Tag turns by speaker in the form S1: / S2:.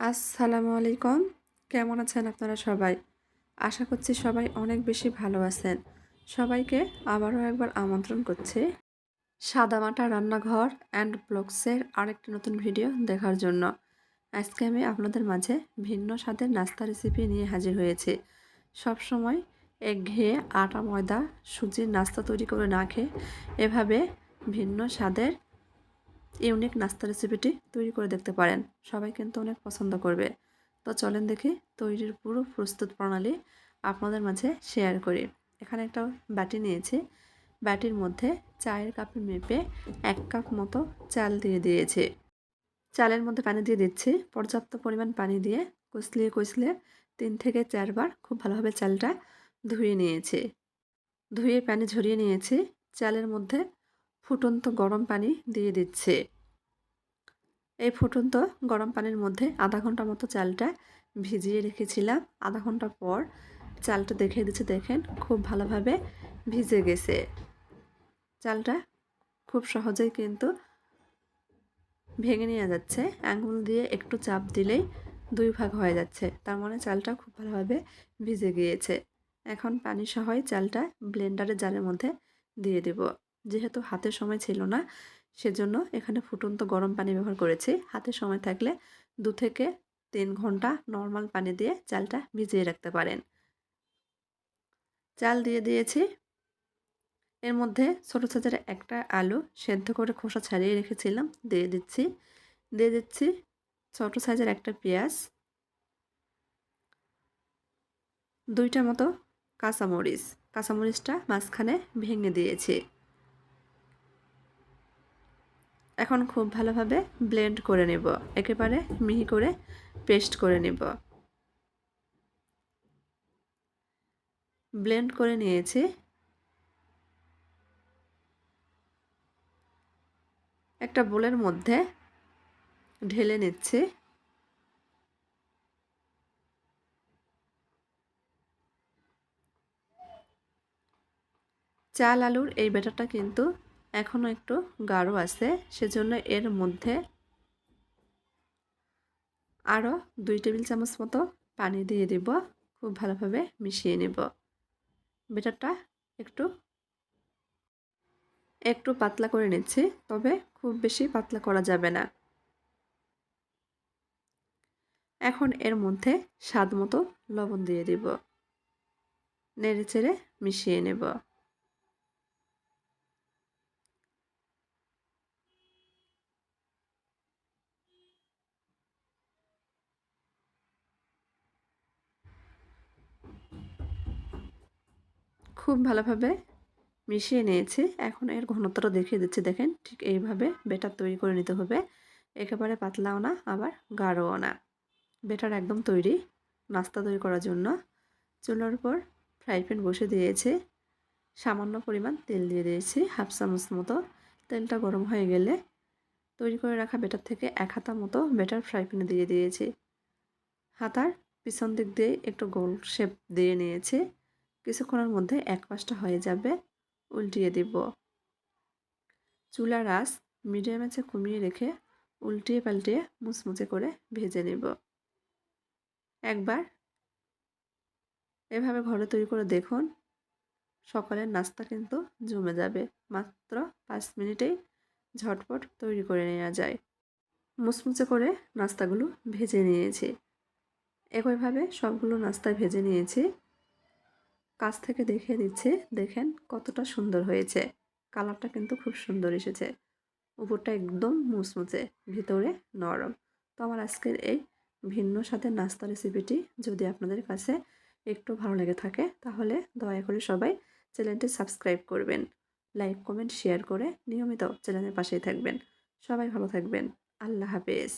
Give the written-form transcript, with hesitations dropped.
S1: আসসালামু আলাইকুম। কেমন আছেন আপনারা সবাই? আশা করছি সবাই অনেক বেশি ভালো আছেন। সবাইকে আবারও একবার আমন্ত্রণ করছি সাদামাটা রান্নাঘর অ্যান্ড ব্লগসের আরেকটি নতুন ভিডিও দেখার জন্য। আজকে আমি আপনাদের মাঝে ভিন্ন স্বাদের নাস্তা রেসিপি নিয়ে হাজির হয়েছি। সবসময় একঘেয়ে আটা ময়দা সুজির নাস্তা তৈরি করে না খেয়ে এভাবে ভিন্ন স্বাদের ইউনিক নাস্তা রেসিপিটি তৈরি করে দেখতে পারেন। সবাই কিন্তু অনেক পছন্দ করবে। তো চলেন দেখি তৈরির পুরো প্রস্তুত প্রণালী আপনাদের মাঝে শেয়ার করি। এখানে একটা বাটি নিয়েছি। বাটির মধ্যে চায়ের কাপে মেপে 1 কাপ মতো চাল দিয়ে দিয়েছি। চালের মধ্যে পানি দিয়ে দিচ্ছি। পর্যাপ্ত পরিমাণ পানি দিয়ে কষলিয়ে কষলিয়ে 3 থেকে 4 বার খুব ভালোভাবে চালটা ধুয়ে নিয়েছি। ধুয়ে পানি ঝরিয়ে নিয়েছি। চালের মধ্যে ফুটন্ত গরম পানি দিয়ে দিচ্ছি। এই ফুটন্ত গরম পানির মধ্যে আধা ঘন্টা মতো চালটা ভিজিয়ে রেখেছিলাম। আধা ঘন্টা পর চালটা দেখিয়ে দিচ্ছি, দেখেন খুব ভালোভাবে ভিজে গেছে। চালটা খুব সহজেই কিন্তু ভেঙে নেওয়া যাচ্ছে। আঙুল দিয়ে একটু চাপ দিলেই 2 ভাগ হয়ে যাচ্ছে। তার মানে চালটা খুব ভালোভাবে ভিজে গিয়েছে। এখন পানি সহই চালটা ব্লেন্ডারের জারের মধ্যে দিয়ে দেব। যেহেতু হাতে সময় ছিল না, সেজন্য এখানে ফুটন্ত গরম পানি ব্যবহার করেছি। হাতে সময় থাকলে 2 থেকে 3 ঘন্টা নর্মাল পানি দিয়ে চালটা ভিজিয়ে রাখতে পারেন। চাল দিয়ে দিয়েছি। এর মধ্যে ছোট সাইজের একটা আলু সেদ্ধ করে খোসা ছাড়িয়ে রেখেছিলাম দিয়ে দিচ্ছি। দিয়ে দিচ্ছি ছোট সাইজের একটা পেঁয়াজ, 2টা মতো কাঁচামরিচ। কাঁচামরিচটা মাঝখানে ভেঙে দিয়েছি। এখন খুব ভালোভাবে ব্লেন্ড করে নেব, একেবারে মিহি করে পেস্ট করে নেব। ব্লেন্ড করে নিয়েছি। একটা বোলের মধ্যে ঢেলে নিচ্ছি। চাল আলুর এই ব্যাটারটা কিন্তু এখনও একটু গাঢ় আছে, সেজন্য এর মধ্যে আরও 2 টেবিল চামচ মতো পানি দিয়ে দিব। খুব ভালোভাবে মিশিয়ে নেব। ব্যাটারটা একটু একটু পাতলা করে নিচ্ছি, তবে খুব বেশি পাতলা করা যাবে না। এখন এর মধ্যে স্বাদ মতো লবণ দিয়ে দিব। নেড়েচেড়ে মিশিয়ে নেব। খুব ভালোভাবে মিশিয়ে নিয়েছি। এখন এর ঘনত্বটা দেখিয়ে দিচ্ছি, দেখেন ঠিক এইভাবে ব্যাটার তৈরি করে নিতে হবে। একেবারে পাতলাও না আবার গাঢ়ও না। ব্যাটার একদম তৈরি নাস্তা তৈরি করার জন্য। চুলার উপর ফ্রাই প্যান বসে দিয়েছি। সামান্য পরিমাণ তেল দিয়ে দিয়েছি, হাফ চামচ মতো। তেলটা গরম হয়ে গেলে তৈরি করে রাখা ব্যাটার থেকে 1 হাতা মতো ব্যাটার ফ্রাই প্যানে দিয়ে দিয়েছি। হাতার পিছন দিক দিয়ে একটু গোল শেপ দিয়ে নিয়েছি। কিছুক্ষণের মধ্যে এক পাশটা হয়ে যাবে, উল্টিয়ে দিব। চুলার আঁচ মিডিয়াম আঁচে কমিয়ে রেখে উল্টিয়ে পাল্টিয়ে মুচমুচে করে ভেজে নেব। একবার এভাবে ঘরে তৈরি করে দেখুন, সকালের নাস্তা কিন্তু জমে যাবে। মাত্র 5 মিনিটেই ঝটপট তৈরি করে নেওয়া যায়। মুচমুচে করে নাস্তাগুলো ভেজে নিয়েছি। একইভাবে সবগুলো নাস্তা ভেজে নিয়েছি। কাছ থেকে দেখিয়ে দিচ্ছি, দেখেন কতটা সুন্দর হয়েছে। কালারটা কিন্তু খুব সুন্দর এসেছে। উপরটা একদম মুচমুচে, ভিতরে নরম। তো আমার আজকের এই ভিন্ন স্বাদের নাস্তা রেসিপিটি যদি আপনাদের কাছে একটু ভালো লেগে থাকে, তাহলে দয়া করে সবাই চ্যানেলটি সাবস্ক্রাইব করবেন। লাইক কমেন্ট শেয়ার করে নিয়মিত চ্যানেলের পাশেই থাকবেন। সবাই ভালো থাকবেন। আল্লাহ হাফেজ।